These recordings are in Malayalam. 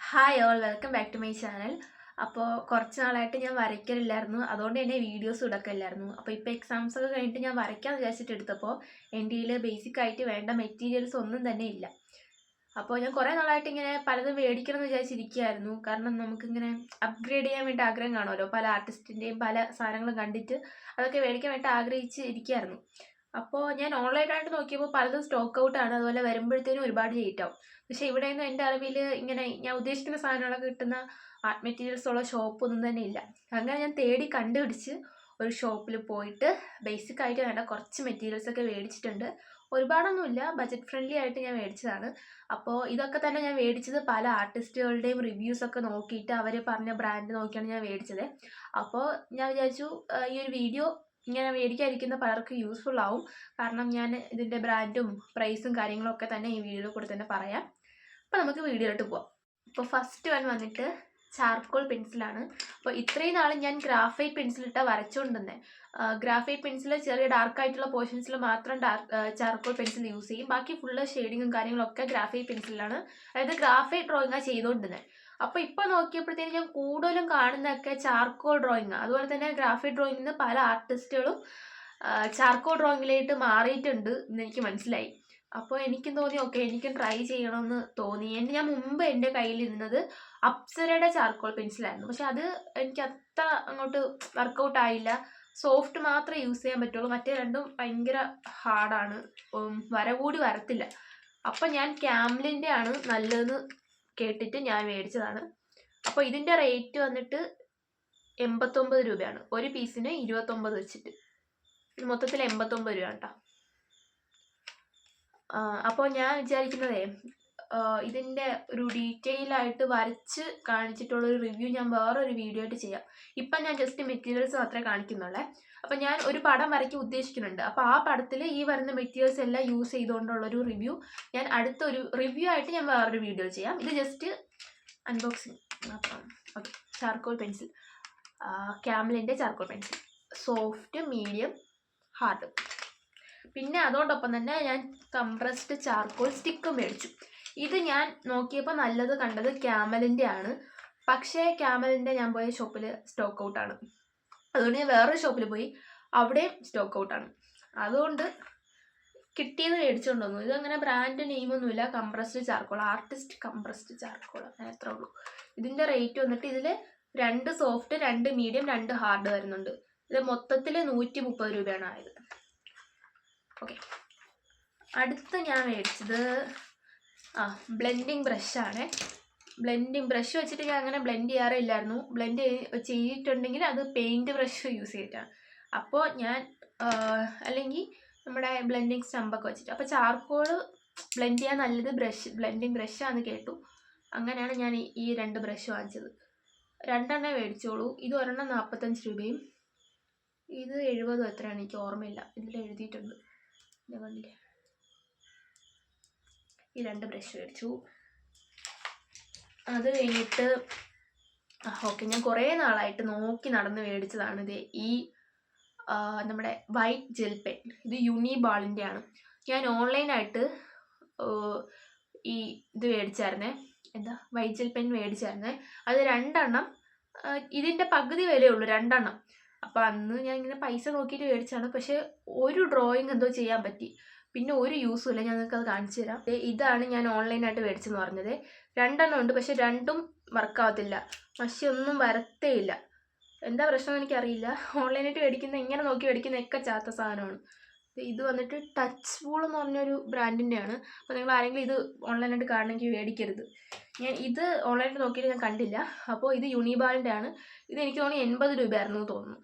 Hi all welcome back to my channel. അപ്പോൾ കുറച്ച് നാളായിട്ട് ഞാൻ വരയ്ക്കലില്ലായിരുന്നു, അതുകൊണ്ട് തന്നെ വീഡിയോസ് ഇടക്കില്ലായിരുന്നു. അപ്പോൾ ഇപ്പോൾ എക്സാംസ് ഒക്കെ കഴിഞ്ഞിട്ട് ഞാൻ വരയ്ക്കാമെന്ന് വിചാരിച്ചിട്ട് എടുത്തപ്പോൾ എൻ്റെ കയ്യിൽ ബേസിക് ആയിട്ട് വേണ്ട മെറ്റീരിയൽസ് ഒന്നും തന്നെ ഇല്ല. അപ്പോൾ ഞാൻ കുറേ നാളായിട്ട് ഇങ്ങനെ പലതും മേടിക്കണം എന്ന് വിചാരിച്ചിരിക്കുകയായിരുന്നു. കാരണം നമുക്കിങ്ങനെ അപ്ഗ്രേഡ് ചെയ്യാൻ വേണ്ടി ആഗ്രഹം കാണുമല്ലോ, പല ആർട്ടിസ്റ്റിൻ്റെയും പല സാധനങ്ങളും കണ്ടിട്ട് അതൊക്കെ മേടിക്കാൻ വേണ്ടി ആഗ്രഹിച്ച് ഇരിക്കുകയായിരുന്നു. അപ്പോൾ ഞാൻ ഓൺലൈനായിട്ട് നോക്കിയപ്പോൾ പലതും സ്റ്റോക്ക് ഔട്ടാണ്, അതുപോലെ വരുമ്പോഴത്തേനും ഒരുപാട് ലേറ്റ് ആവും. പക്ഷേ ഇവിടെയൊന്നും എൻ്റെ അറിവിൽ ഇങ്ങനെ ഞാൻ ഉദ്ദേശിക്കുന്ന സാധനങ്ങളൊക്കെ കിട്ടുന്ന ആർട്ട് മെറ്റീരിയൽസ് ഉള്ള ഷോപ്പൊന്നും തന്നെ ഇല്ല. അങ്ങനെ ഞാൻ തേടി കണ്ടുപിടിച്ച് ഒരു ഷോപ്പിൽ പോയിട്ട് ബേസിക് ആയിട്ട് വേണ്ട കുറച്ച് മെറ്റീരിയൽസൊക്കെ മേടിച്ചിട്ടുണ്ട്. ഒരുപാടൊന്നുമില്ല, ബജറ്റ് ഫ്രണ്ട്ലി ആയിട്ട് ഞാൻ മേടിച്ചതാണ്. അപ്പോൾ ഇതൊക്കെ തന്നെ ഞാൻ മേടിച്ചത് പല ആർട്ടിസ്റ്റുകളുടെയും റിവ്യൂസൊക്കെ നോക്കിയിട്ട് അവർ പറഞ്ഞ ബ്രാൻഡ് നോക്കിയാണ് ഞാൻ മേടിച്ചത്. അപ്പോൾ ഞാൻ വിചാരിച്ചു ഈ ഒരു വീഡിയോ ഇങ്ങനെ മേടിക്കാതിരിക്കുന്ന പലർക്കും യൂസ്ഫുൾ ആവും. കാരണം ഞാൻ ഇതിൻ്റെ ബ്രാൻഡും പ്രൈസും കാര്യങ്ങളൊക്കെ തന്നെ ഈ വീഡിയോയിൽ കൂടെ തന്നെ പറയാം. അപ്പോൾ നമുക്ക് വീഡിയോയിലോട്ട് പോവാം. ഇപ്പോൾ ഫസ്റ്റ് വൺ വന്നിട്ട് ചാർക്കോൾ പെൻസിലാണ്. അപ്പോൾ ഇത്രയും നാളും ഞാൻ ഗ്രാഫൈറ്റ് പെൻസിലിട്ടാണ് വരച്ചുകൊണ്ടിരുന്നത്. ഗ്രാഫൈറ്റ് പെൻസിൽ ചെറിയ ഡാർക്കായിട്ടുള്ള പോർഷൻസിൽ മാത്രം ചാർക്കോൾ പെൻസിൽ യൂസ് ചെയ്യും. ബാക്കി ഫുള്ള് ഷെയ്ഡിങ്ങും കാര്യങ്ങളൊക്കെ ഗ്രാഫൈറ്റ് പെൻസിലാണ്, അതായത് ഗ്രാഫൈറ്റ് ഡ്രോയിങ്ങാണ് ചെയ്തുകൊണ്ടിരുന്നത്. അപ്പോൾ ഇപ്പോൾ നോക്കിയപ്പോഴത്തേക്കും ഞാൻ കൂടുതലും കാണുന്നതൊക്കെ ചാർക്കോൾ ഡ്രോയിങ്ങാണ്. അതുപോലെ തന്നെ ഗ്രാഫൈറ്റ് ഡ്രോയിങ്ങിൽ നിന്ന് പല ആർട്ടിസ്റ്റുകളും ചാർക്കോൾ ഡ്രോയിങ്ങിലേക്ക് മാറിയിട്ടുണ്ട് എന്ന് എനിക്ക് മനസ്സിലായി. അപ്പോൾ എനിക്കും തോന്നി ഓക്കെ എനിക്കും ട്രൈ ചെയ്യണമെന്ന് തോന്നി. ഞാൻ മുമ്പ് എൻ്റെ കയ്യിലിരുന്നത് അപ്സരയുടെ ചാർക്കോൾ പെൻസിലായിരുന്നു. പക്ഷെ അത് എനിക്ക് അത്ര അങ്ങോട്ട് വർക്കൗട്ട് ആയില്ല. സോഫ്റ്റ് മാത്രമേ യൂസ് ചെയ്യാൻ പറ്റുള്ളൂ, മറ്റേ രണ്ടും ഭയങ്കര ഹാർഡാണ്, വര കൂടി വരത്തില്ല. അപ്പം ഞാൻ ക്യാംലിൻ്റെ ആണ് നല്ലതെന്ന് കേട്ടിട്ട് ഞാൻ മേടിച്ചതാണ്. അപ്പോൾ ഇതിൻ്റെ റേറ്റ് വന്നിട്ട് 89 രൂപയാണ്. ഒരു പീസിന് 29 വെച്ചിട്ട് മൊത്തത്തിൽ 89 രൂപ കേട്ടോ. അപ്പോൾ ഞാൻ വിചാരിക്കുന്നതേ ഇതിൻ്റെ ഒരു ഡീറ്റെയിൽ ആയിട്ട് വരച്ച് കാണിച്ചിട്ടുള്ളൊരു റിവ്യൂ ഞാൻ വേറൊരു വീഡിയോ ആയിട്ട് ചെയ്യാം. ഇപ്പം ഞാൻ ജസ്റ്റ് മെറ്റീരിയൽസ് മാത്രമേ കാണിക്കുന്നുള്ളേ. അപ്പം ഞാൻ ഒരു പടം വരയ്ക്കാൻ ഉദ്ദേശിക്കുന്നുണ്ട്. അപ്പോൾ ആ പടത്തിൽ ഈ വരുന്ന മെറ്റീരിയൽസ് എല്ലാം യൂസ് ചെയ്തുകൊണ്ടുള്ളൊരു റിവ്യൂ ഞാൻ അടുത്തൊരു റിവ്യൂ ആയിട്ട് ഞാൻ വേറൊരു വീഡിയോ ചെയ്യാം. ഇത് ജസ്റ്റ് അൺബോക്സിങ് മാത്രം. ഓക്കെ, ചാർക്കോൾ പെൻസിൽ, ക്യാമലിൻ്റെ charcoal pencil, soft, medium, hard. പിന്നെ അതോടൊപ്പം തന്നെ ഞാൻ കംപ്രസ്ഡ് ചാർക്കോൾ സ്റ്റിക്ക് മേടിച്ചു. ഇത് ഞാൻ നോക്കിയപ്പോൾ നല്ലത് കണ്ടത് ക്യാമലിൻ്റെ ആണ്. പക്ഷേ ക്യാമലിൻ്റെ ഞാൻ പോയ ഷോപ്പിൽ സ്റ്റോക്ക് ഔട്ടാണ്. അതുകൊണ്ട് ഞാൻ വേറൊരു ഷോപ്പിൽ പോയി, അവിടെയും സ്റ്റോക്ക് ഔട്ടാണ്. അതുകൊണ്ട് കിട്ടിയത് മേടിച്ചുകൊണ്ട് വന്നു. ഇതങ്ങനെ ബ്രാൻഡ് നെയിമൊന്നുമില്ല, compressed charcoal, artist compressed charcoal, അങ്ങനെ അത്രേ ഉള്ളൂ. ഇതിൻ്റെ റേറ്റ് വന്നിട്ട് ഇതിൽ 2 സോഫ്റ്റ്, 2 മീഡിയം, 2 ഹാർഡ് വരുന്നുണ്ട്. ഇത് മൊത്തത്തിൽ 130 രൂപയാണ് ആയത്. ഓക്കെ, അടുത്ത് ഞാൻ മേടിച്ചത് ബ്ലെൻഡിങ് ബ്രഷാണ്. ബ്ലെൻഡിങ് ബ്രഷ് വെച്ചിട്ട് ഞാൻ അങ്ങനെ ബ്ലെൻഡ് ചെയ്യാറില്ലായിരുന്നു. ബ്ലെൻഡ് ചെയ്തിട്ടുണ്ടെങ്കിൽ അത് പെയിൻറ്റ് ബ്രഷ് യൂസ് ചെയ്തിട്ടാണ്. അപ്പോൾ ഞാൻ അല്ലെങ്കിൽ നമ്മുടെ ബ്ലെൻഡിങ് സ്റ്റമ്പൊക്കെ വെച്ചിട്ട്. അപ്പോൾ ചാർക്കോൾ ബ്ലെൻഡ് ചെയ്യാൻ നല്ലത് ബ്ലെൻഡിങ് ബ്രഷാന്ന് കേട്ടു. അങ്ങനെയാണ് ഞാൻ ഈ 2 ബ്രഷ് വാങ്ങിച്ചത്. 2 മേടിച്ചോളൂ. ഇത് ഒരെണ്ണം 45 രൂപയും ഇത് 70 എത്രയാണ് എനിക്ക് ഓർമ്മയില്ല, ഇതിൽ എഴുതിയിട്ടുണ്ട്. കണ്ടില്ലേ, ഈ 2 ബ്രഷ് മേടിച്ചു. അത് കഴിഞ്ഞിട്ട് ഓക്കെ, ഞാൻ കുറേ നാളായിട്ട് നോക്കി നടന്ന് മേടിച്ചതാണ് ഇത് ഈ നമ്മുടെ വൈറ്റ് ജെൽ പെൻ. ഇത് യൂണിബാളിൻ്റെ ആണ്. ഞാൻ ഓൺലൈനായിട്ട് ഈ ഇത് മേടിച്ചായിരുന്നേ, വൈറ്റ് ജെൽ പെൻ മേടിച്ചായിരുന്നേ. അത് 2 ഇതിൻ്റെ പകുതി വിലയുള്ളൂ 2. അപ്പോൾ അന്ന് ഞാൻ ഇങ്ങനെ പൈസ നോക്കിയിട്ട് മേടിച്ചാണ്. പക്ഷേ ഒരു ഡ്രോയിങ് എന്തോ ചെയ്യാൻ പറ്റി, പിന്നെ ഒരു യൂസും ഇല്ല. ഞാൻ നിങ്ങൾക്ക് അത് കാണിച്ചു തരാം. ഇതാണ് ഞാൻ ഓൺലൈനായിട്ട് മേടിച്ചെന്ന് പറഞ്ഞത്. 2 ഉണ്ട്, പക്ഷെ 2 വർക്കാവത്തില്ല, മഷിയൊന്നും വരത്തേ ഇല്ല. എന്താ പ്രശ്നം എനിക്കറിയില്ല. ഓൺലൈനായിട്ട് മേടിക്കുന്ന ഇങ്ങനെ നോക്കി മേടിക്കുന്നതൊക്കെ ചാത്ത സാധനമാണ്. ഇത് വന്നിട്ട് ടച്ച് ബൂൾ എന്ന് പറഞ്ഞൊരു ബ്രാൻഡിൻ്റെ ആണ്. അപ്പോൾ നിങ്ങൾ ആരെങ്കിലും ഇത് ഓൺലൈനായിട്ട് കാണണമെങ്കിൽ മേടിക്കരുത്. ഞാൻ ഇത് ഓൺലൈനായിട്ട് നോക്കിയിട്ട് ഞാൻ കണ്ടില്ല. അപ്പോൾ ഇത് യൂണിബാളിൻ്റെ ആണ്. ഇത് എനിക്ക് തോന്നി 80 രൂപയായിരുന്നു തോന്നുന്നു.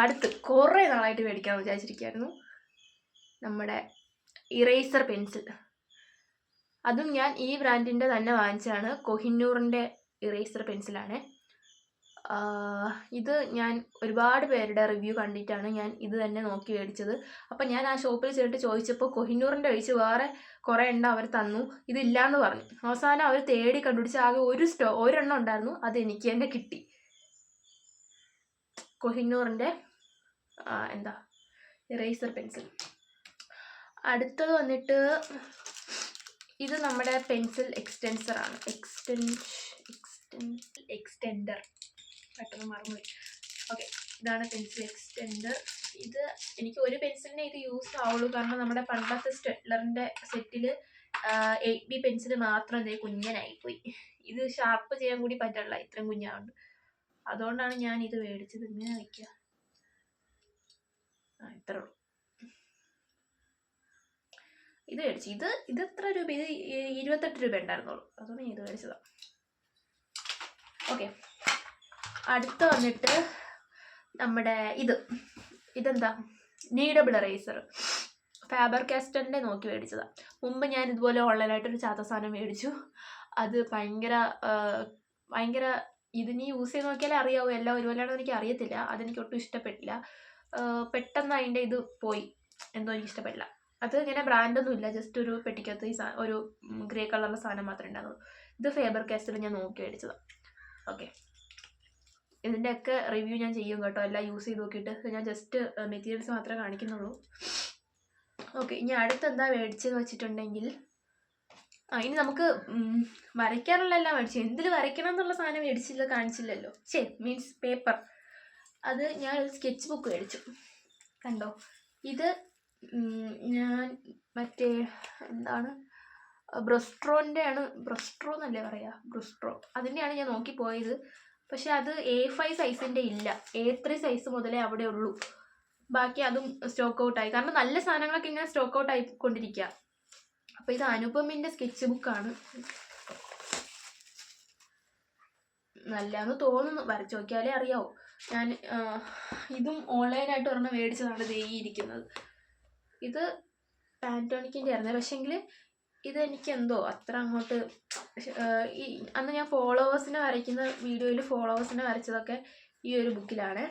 അടുത്ത് കുറേ നാളായിട്ട് മേടിക്കാമെന്ന് വിചാരിച്ചിരിക്കുകയായിരുന്നു നമ്മുടെ ഇറേസർ പെൻസിൽ. അതും ഞാൻ ഈ ബ്രാൻഡിൻ്റെ തന്നെ വാങ്ങിച്ചതാണ്. കൊഹിന്നൂറിൻ്റെ ഇറേസർ പെൻസിലാണ്. ഇത് ഞാൻ ഒരുപാട് പേരുടെ റിവ്യൂ കണ്ടിട്ടാണ് ഞാൻ ഇത് തന്നെ നോക്കി മേടിച്ചത്. അപ്പം ഞാൻ ആ ഷോപ്പിൽ ചെന്നിട്ട് ചോദിച്ചപ്പോൾ കൊഹിന്നൂറിൻ്റെ ഒഴിച്ച് വേറെ കുറേ എണ്ണം അവർ തന്നു, ഇതില്ലാന്ന് പറഞ്ഞു. അവസാനം അവർ തേടി കണ്ടുപിടിച്ച് ആകെ ഒരെണ്ണം ഉണ്ടായിരുന്നു, അത് എനിക്ക് തന്നെ കിട്ടി. കൊഹിന്നൂറിൻ്റെ ഇറേസർ പെൻസിൽ. അടുത്തത് വന്നിട്ട് ഇത് നമ്മുടെ പെൻസിൽ എക്സ്റ്റെൻസറാണ്. എക്സ്റ്റെൻഡർ പെട്ടെന്ന് മറന്നുപോയി. ഓക്കെ, ഇതാണ് പെൻസിൽ എക്സ്റ്റെൻഡർ. ഇത് എനിക്ക് ഒരു പെൻസിലിനെ ഇത് യൂസ് ആവുള്ളൂ, കാരണം നമ്മുടെ പണ്ടത്തെ സ്റ്റെഡ്ലറിൻ്റെ സെറ്റിൽ 8B പെൻസിൽ മാത്രം ഇതേ കുഞ്ഞനായിപ്പോയി. ഇത് ഷാർപ്പ് ചെയ്യാൻ കൂടി പറ്റില്ല, ഇത്രയും കുഞ്ഞാവുണ്ട്. അതുകൊണ്ടാണ് ഞാൻ ഇത് മേടിച്ചത്. ഇങ്ങനെ വയ്ക്കുക, ഇത്ര ഉള്ളൂ. ഇത് മേടിച്ചു. ഇത് എത്ര രൂപ? ഇത് 28 രൂപ ഉണ്ടായിരുന്നുള്ളൂ, അതുകൊണ്ട് ഞാൻ ഇത് മേടിച്ചതാണ്. ഓക്കെ, അടുത്ത വന്നിട്ട് നമ്മുടെ ഇതെന്താ നീഡബിൾ എറേസർ. ഫാബർ കാസ്റ്റലിൻ്റെ നോക്കി മേടിച്ചതാണ്. മുമ്പ് ഞാൻ ഇതുപോലെ ഓൺലൈനായിട്ടൊരു ചാത്ത സാധനം മേടിച്ചു. അത് ഭയങ്കര ഇതിനി യൂസ് ചെയ്ത് നോക്കിയാലേ അറിയാവൂ, എല്ലാം ഒരുപോലെയാണെന്ന് എനിക്ക് അറിയത്തില്ല. അതെനിക്ക് ഒട്ടും ഇഷ്ടപ്പെട്ടില്ല. പെട്ടെന്ന് അതിൻ്റെ ഇത് പോയി, എന്തോ എനിക്ക് ഇഷ്ടപ്പെട്ടില്ല. അത് ഇങ്ങനെ ബ്രാൻഡൊന്നും ഇല്ല, ജസ്റ്റ് ഒരു പെട്ടിക്കകത്ത് ഒരു ഗ്രേ കളറുള്ള സാധനം മാത്രമേ ഉണ്ടാകുള്ളൂ. ഇത് ഫേബർ കാസ്റ്റൽ ഞാൻ നോക്കി മേടിച്ചതാണ്. ഓക്കെ, ഇതിൻ്റെയൊക്കെ റിവ്യൂ ഞാൻ ചെയ്യും കേട്ടോ, എല്ലാം യൂസ് ചെയ്ത് നോക്കിയിട്ട്. ഞാൻ ജസ്റ്റ് മെറ്റീരിയൽസ് മാത്രമേ കാണിക്കുന്നുള്ളൂ. ഓക്കെ, ഇനി അടുത്തെന്താ മേടിച്ചതെന്ന് വെച്ചിട്ടുണ്ടെങ്കിൽ, ഇനി നമുക്ക് വരയ്ക്കാനുള്ള എല്ലാം മേടിച്ചു. എന്തിൽ വരയ്ക്കണം എന്നുള്ള സാധനം കാണിച്ചില്ലല്ലോ. Means paper. അത് ഞാനൊരു സ്കെച്ച് ബുക്ക് മേടിച്ചു. കണ്ടോ, ഇത് ഞാൻ മറ്റേ എന്താണ് ബ്രസ്ട്രോൻ്റെ ആണ്, ബ്രസ്ട്രോ എന്നല്ലേ പറയാ, ബ്രസ്ട്രോ, അതിൻ്റെയാണ് ഞാൻ നോക്കി പോയത്. പക്ഷെ അത് A5 സൈസിൻ്റെ ഇല്ല, A3 സൈസ് മുതലേ അവിടെ ഉള്ളൂ. ബാക്കി അതും സ്റ്റോക്ക് ഔട്ടായി, കാരണം നല്ല സാധനങ്ങളൊക്കെ ഇങ്ങനെ സ്റ്റോക്ക് ഔട്ട് ആയിക്കൊണ്ടിരിക്കുക. അപ്പോൾ ഇത് അനുപമിൻ്റെ സ്കെച്ച് ബുക്കാണ്. നല്ലതെന്ന് തോന്നുന്നു, വരച്ച് നോക്കിയാലേ അറിയാവൂ. ഞാൻ ഇതും ഓൺലൈനായിട്ട് ഒരെണ്ണം മേടിച്ചതാണ് ദേ ഈ ഇരിക്കുന്നത്. ഇത് പാൻറ്റോണിക്കിൻ്റെ ആയിരുന്നേ, പക്ഷേങ്കിൽ ഇതെനിക്കെന്തോ അത്ര അങ്ങോട്ട് അന്ന് ഞാൻ ഫോളോവേഴ്സിനെ വരയ്ക്കുന്ന വീഡിയോയിൽ ഫോളോവേഴ്സിനെ വരച്ചതൊക്കെ ഈ ഒരു ബുക്കിലാണ്.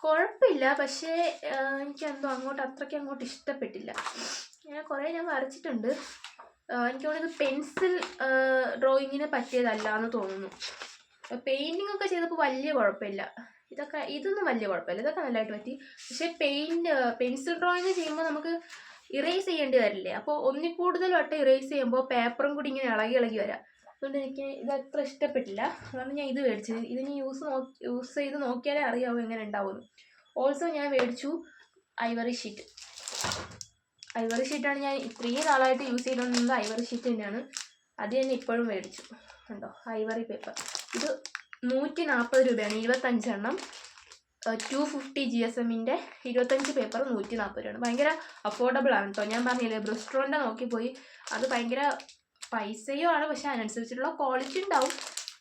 കുഴപ്പമില്ല, പക്ഷേ എനിക്കെന്തോ അത്രയ്ക്ക് അങ്ങോട്ട് ഇഷ്ടപ്പെട്ടില്ല. ഞാൻ കുറേ വരച്ചിട്ടുണ്ട്. എനിക്ക് തോന്നുന്നത് പെൻസിൽ ഡ്രോയിങ്ങിന് പറ്റിയതല്ല എന്ന് തോന്നുന്നു. പെയിൻറ്റിങ് ഒക്കെ ചെയ്തപ്പോൾ വലിയ കുഴപ്പമില്ല. ഇതൊന്നും വലിയ കുഴപ്പമില്ല, ഇതൊക്കെ നല്ലതായിട്ട് പറ്റി. പക്ഷേ പെൻസിൽ ഡ്രോയിങ് ചെയ്യുമ്പോൾ നമുക്ക് ഇറേസ് ചെയ്യേണ്ടി വരില്ലേ, അപ്പോൾ ഒന്നിൽ കൂടുതൽ വട്ടം ഇറേസ് ചെയ്യുമ്പോൾ പേപ്പറും കൂടി ഇങ്ങനെ ഇളകി വരാം. അതുകൊണ്ട് എനിക്ക് ഇതത്ര ഇഷ്ടപ്പെട്ടില്ല. അതുകൊണ്ട് ഞാൻ ഇത് മേടിച്ചത്. ഇതിന് യൂസ് ചെയ്ത് നോക്കിയാലേ അറിയാവും എങ്ങനെ ഉണ്ടാവുമെന്ന്. ഓൾസോ ഞാൻ മേടിച്ചു ഐവറി ഷീറ്റ്. ഐവറി ഷീറ്റാണ് ഞാൻ ഇത്രയും നാളായിട്ട് യൂസ് ചെയ്തുകൊണ്ടിരുന്നത്. ഐവറി ഷീറ്റ് തന്നെയാണ്, അത് തന്നെ ഇപ്പോഴും മേടിച്ചു. കണ്ടോ, ഐവറി പേപ്പർ. ഇത് 140 രൂപയാണ്, 25 എണ്ണം. 250 GSMൻ്റെ 25 പേപ്പർ 140 രൂപയാണ്. ഭയങ്കര അഫോർഡബിൾ ആണ് കേട്ടോ. ഞാൻ പറഞ്ഞില്ലേ, ബ്രസ്ട്രോൻ്റെ നോക്കിപ്പോയി, അത് ഭയങ്കര പൈസയും ആണ്, പക്ഷെ അതിനനുസരിച്ചിട്ടുള്ള ക്വാളിറ്റി ഉണ്ടാവും.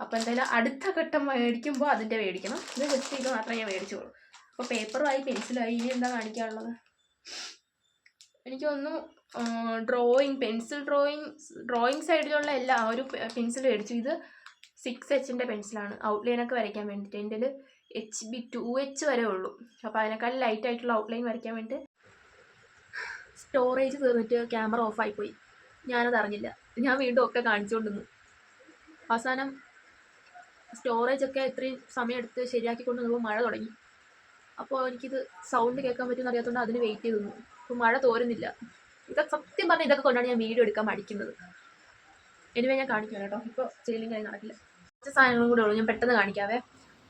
അപ്പോൾ എന്തായാലും അടുത്ത ഘട്ടം മേടിക്കുമ്പോൾ അതിൻ്റെ മേടിക്കണം. ഇത് ജസ്റ്റ് ഇത് മാത്രമേ ഞാൻ മേടിച്ചോളൂ. അപ്പോൾ പേപ്പറുമായി പെൻസിലായി. ഇനി എന്താ കാണിക്കാനുള്ളത്? എനിക്കൊന്നും പെൻസിൽ ഡ്രോയിങ് സൈഡിലുള്ള ഒരു പെൻസിൽ മേടിച്ചു. ഇത് 6Hൻ്റെ പെൻസിലാണ്, ഔട്ട്ലൈനൊക്കെ വരയ്ക്കാൻ വേണ്ടിയിട്ട്. എൻ്റെ HB 2H വരെ ഉള്ളൂ. അപ്പോൾ അതിനേക്കാൾ ലൈറ്റായിട്ടുള്ള ഔട്ട്ലൈൻ വരയ്ക്കാൻ വേണ്ടിയിട്ട്. സ്റ്റോറേജ് തീർന്നിട്ട് ക്യാമറ ഓഫായിപ്പോയി, ഞാനത് അറിഞ്ഞില്ല. ഞാൻ വീണ്ടും ഒക്കെ കാണിച്ചുകൊണ്ടിരുന്നു. അവസാനം സ്റ്റോറേജൊക്കെ ഇത്രയും സമയം എടുത്ത് ശരിയാക്കിക്കൊണ്ട് നിന്നപ്പോൾ മഴ തുടങ്ങി. അപ്പോൾ എനിക്കിത് സൗണ്ട് കേൾക്കാൻ പറ്റുമെന്ന് അറിയാത്തതുകൊണ്ട് അതിന് വെയിറ്റ് ചെയ്ത് നിന്നു. അപ്പോൾ മഴ തോരുന്നില്ല. ഇതൊക്കെ സത്യം പറഞ്ഞാൽ ഇതൊക്കെ കൊണ്ടാണ് ഞാൻ വീഡിയോ എടുക്കാൻ മടിക്കുന്നത്. എനിവേ ഞാൻ കാണിക്കാം കേട്ടോ, ഇപ്പോൾ സെയിലിംഗ് ആയി നടക്കില്ല. കുറച്ച് സാധനങ്ങളും കൂടെ ഉള്ളൂ, ഞാൻ പെട്ടെന്ന് കാണിക്കാവേ.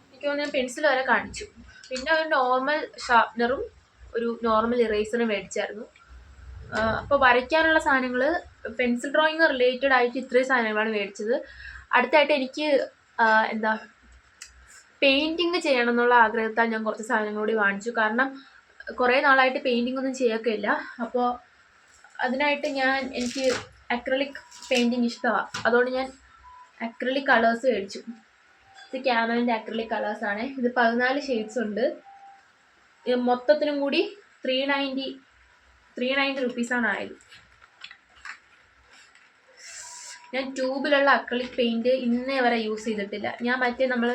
എനിക്ക് തോന്നുന്നു ഞാൻ പെൻസിൽ വരെ കാണിച്ചു. പിന്നെ ഒരു നോർമൽ ഷാർപ്നറും ഒരു നോർമൽ ഇറേസറും മേടിച്ചായിരുന്നു. അപ്പോൾ വരയ്ക്കാനുള്ള സാധനങ്ങൾ പെൻസിൽ ഡ്രോയിങ് റിലേറ്റഡ് ആയിട്ട് ഇത്രയും സാധനങ്ങളാണ് മേടിച്ചത്. അടുത്തായിട്ട് എനിക്ക് പെയിൻറ്റിങ് ചെയ്യണം എന്നുള്ള ആഗ്രഹത്താൽ ഞാൻ കുറച്ച് സാധനങ്ങൾ കൂടി വാങ്ങിച്ചു. കാരണം കുറേ നാളായിട്ട് പെയിൻറ്റിംഗ് ഒന്നും ചെയ്യൊക്കെയില്ല. അപ്പോൾ അതിനായിട്ട് എനിക്ക് അക്രലിക് പെയിൻറ്റിങ് ഇഷ്ടമാണ്. അതുകൊണ്ട് ഞാൻ അക്രലിക് കളേഴ്സ് മേടിച്ചു. ഇത് ക്യാമലിൻ്റെ അക്രലിക് കളേഴ്സാണ്. ഇത് 14 ഷെയ്ഡ്സ് ഉണ്ട്. ഇത് മൊത്തത്തിനും കൂടി 390 റുപ്പീസാണ് ആയത്. ഞാൻ ട്യൂബിലുള്ള അക്രലിക് പെയിൻറ്റ് ഇന്നേ വരെ യൂസ് ചെയ്തിട്ടില്ല. ഞാൻ മറ്റേ നമ്മൾ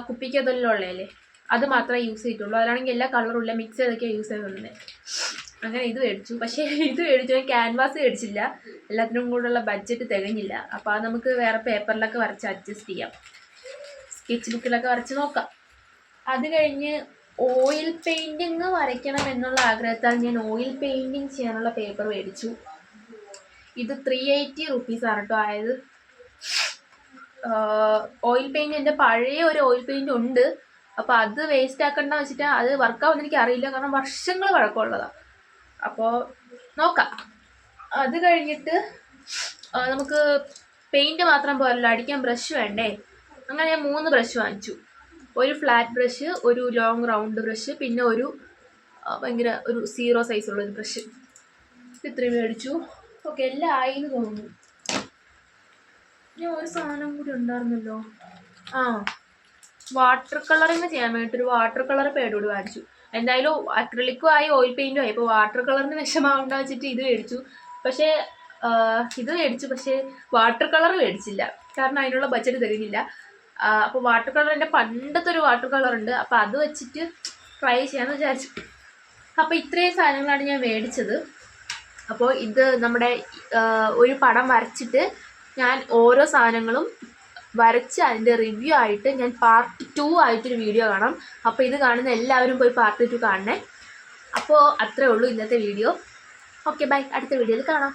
കുപ്പിക്കതൊല്ലുള്ളതല്ലേ, അത് മാത്രമേ യൂസ് ചെയ്തിട്ടുള്ളൂ. അതിലാണെങ്കിൽ എല്ലാ കളറും ഇല്ല, മിക്സ് ചെയ്തൊക്കെയാണ് യൂസ് ചെയ്തിട്ടുള്ളത്. അങ്ങനെ ഇത് മേടിച്ചു. പക്ഷേ ഇത് മേടിച്ചു, ഞാൻ ക്യാൻവാസ് മേടിച്ചില്ല. എല്ലാത്തിനും കൂടെയുള്ള ബഡ്ജറ്റ് തികഞ്ഞില്ല. അപ്പോൾ അത് നമുക്ക് വേറെ പേപ്പറിലൊക്കെ വരച്ച് അഡ്ജസ്റ്റ് ചെയ്യാം, സ്കെച്ച് ബുക്കിലൊക്കെ വരച്ച് നോക്കാം. അത് കഴിഞ്ഞ് ഓയിൽ പെയിൻറ്റിങ് വരയ്ക്കണം എന്നുള്ള ആഗ്രഹത്താൽ ഞാൻ ഓയിൽ പെയിൻറ്റിങ് ചെയ്യാനുള്ള പേപ്പർ മേടിച്ചു. ഇത് 380 റുപ്പീസാണ് കേട്ടോ ആയത്. ഓയിൽ പെയിൻറ്റ് എൻ്റെ പഴയ ഒരു ഓയിൽ പെയിൻറ്റ് ഉണ്ട്. അപ്പോൾ അത് വേസ്റ്റ് ആക്കണ്ട വെച്ചിട്ട് അത് വർക്കാവുമെന്ന് എനിക്ക് അറിയില്ല, കാരണം വർഷങ്ങൾ പഴക്കമുള്ളതാണ്. അപ്പോൾ നോക്കാം. അത് കഴിഞ്ഞിട്ട് നമുക്ക് പെയിൻറ്റ് മാത്രം പോരല്ലോ, അടിക്കാൻ ബ്രഷ് വേണ്ടേ. അങ്ങനെ ഞാൻ 3 ബ്രഷ് വാങ്ങിച്ചു. ഒരു ഫ്ലാറ്റ് ബ്രഷ്, ഒരു ലോങ് റൗണ്ട് ബ്രഷ്, പിന്നെ ഒരു ഭയങ്കര ഒരു 0 സൈസുള്ളൊരു ബ്രഷ്. ഇത്രയും മേടിച്ചു. ഓക്കെ, എല്ലാം ആയി എന്ന് തോന്നുന്നു. ഞാൻ ഒരു സാധനം കൂടി ഉണ്ടായിരുന്നല്ലോ. വാട്ടർ കളറിങ് ചെയ്യാൻ വേണ്ടിയിട്ടൊരു വാട്ടർ കളർ പേഡ് കൂടി വാങ്ങിച്ചു. എന്തായാലും അക്രിലിക്കും ആയി ഓയിൽ പെയിൻറ്റും ആയി. ഇപ്പോൾ വാട്ടർ കളറിന് വിഷമാവണ്ട വെച്ചിട്ട് ഇത് മേടിച്ചു. പക്ഷേ വാട്ടർ കളർ മേടിച്ചില്ല, കാരണം അതിനുള്ള ബഡ്ജറ്റ് തികഞ്ഞില്ല. അപ്പോൾ വാട്ടർ കളർ എൻ്റെ പണ്ടത്തെ ഒരു വാട്ടർ കളർ ഉണ്ട്, അപ്പോൾ അത് വെച്ചിട്ട് ട്രൈ ചെയ്യാമെന്ന് വിചാരിച്ചു. അപ്പോൾ ഇത്രയും സാധനങ്ങളാണ് ഞാൻ മേടിച്ചത്. അപ്പോൾ ഇത് നമ്മുടെ ഒരു പടം വരച്ചിട്ട് ഞാൻ ഓരോ സാധനങ്ങളും വരച്ച് അതിൻ്റെ റിവ്യൂ ആയിട്ട് ഞാൻ പാർട്ട് 2 ആയിട്ടൊരു വീഡിയോ കാണാം. അപ്പോൾ ഇത് കാണുന്ന എല്ലാവരും പോയി പാർട്ട് 2 കാണണേ. അപ്പോൾ അത്രേ ഉള്ളൂ ഇന്നത്തെ വീഡിയോ. Okay, by. അടുത്ത വീഡിയോയിൽ കാണാം.